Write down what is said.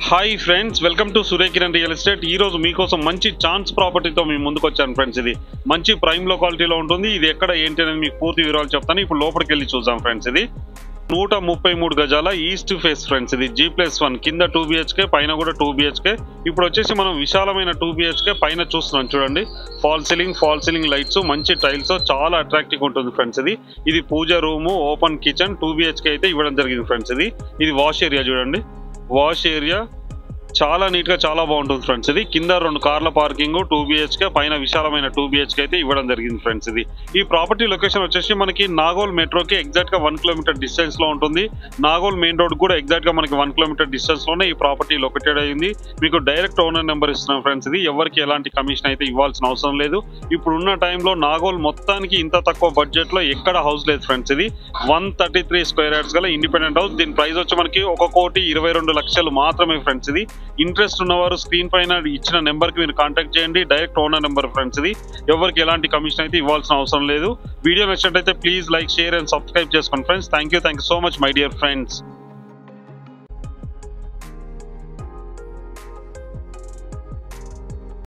Hi friends, welcome to Surya Kiran real estate. ఈ రోజు మీకోసం మంచి ఛాన్స్ ప్రాపర్టీతో మీ ముందుకు వచ్చాను ఫ్రెండ్స్. ఇది మంచి ప్రైమ్ లొకాలిటీలో ఉంటుంది. ఇది ఎక్కడ ఏంటి అనేది మీకు పూర్తి వివరాలు చెప్తాను. ఇప్పుడు లోపలికి వెళ్ళి చూద్దాం ఫ్రెండ్స్. ఇది 133 గజాల ఈస్ట్ ఫేస్ ఫ్రెండ్స్. ఇది G+1 కింద 2 BHK, పైన కూడా 2 BHK. ఇప్పుడు వచ్చేసి మనం విశాలమైన 2 BHK పైన చూస్తున్నాం. చూడండి, ఫాల్ సీలింగ్ లైట్స్, మంచి టైల్స్, చాలా అట్రాక్టివ్ ఉంటుంది ఫ్రెండ్స్. ఇది పూజ రూము, ఓపెన్ కిచెన్, 2 BHK అయితే ఇవ్వడం జరిగింది ఫ్రెండ్స్. ఇది వాష్ ఏరియా. చూడండి, వాష్ ఏరియా చాలా నీట్ గా చాలా బాగుంటుంది ఫ్రెండ్స్. ఇది కింద 2 కార్ల పార్కింగ్, 2 BHK, పైన విశాలమైన 2 BHK అయితే ఇవ్వడం జరిగింది ఫ్రెండ్స్. ఈ ప్రాపర్టీ లొకేషన్ వచ్చేసి మనకి నాగోల్ మెట్రోకి ఎగ్జాక్ట్ గా 1 కిలోమీటర్ డిస్టెన్స్ లో ఉంటుంది. నాగోల్ మెయిన్ రోడ్ కూడా ఎగ్జాక్ట్ గా మనకి 1 కిలోమీటర్ డిస్టెన్స్ లోనే ఈ ప్రాపర్టీ లొకేటెడ్ అయింది. మీకు డైరెక్ట్ ఓనర్ నెంబర్ ఇస్తున్నాం ఫ్రెండ్స్. ఇది ఎవరికి ఎలాంటి కమిషన్ అయితే ఇవ్వాల్సిన అవసరం లేదు. ఇప్పుడున్న టైంలో నాగోల్ మొత్తానికి ఇంత తక్కువ బడ్జెట్ లో ఎక్కడ హౌస్ లేదు ఫ్రెండ్స్. ఇది 133 స్క్వేర్ యార్డ్స్ గల ఇండిపెండెంట్ హౌస్. దీని ప్రైస్ వచ్చి మనకి 1,22,00,000 మాత్రమే ఫ్రెండ్స్. ఇది ఇంట్రెస్ట్ ఉన్నవారు స్క్రీన్ పైన ఇచ్చిన నెంబర్ కి మీరు కాంటాక్ట్ చేయండి. Direct owner number friends. ఇది ఎవరికి ఎలాంటి కమిషన్ అయితే ఇవ్వాల్సిన అవసరం లేదు. వీడియో నచ్చినట్లయితే please like, share and subscribe చేసుకోండి friends. Thank you so much my dear friends.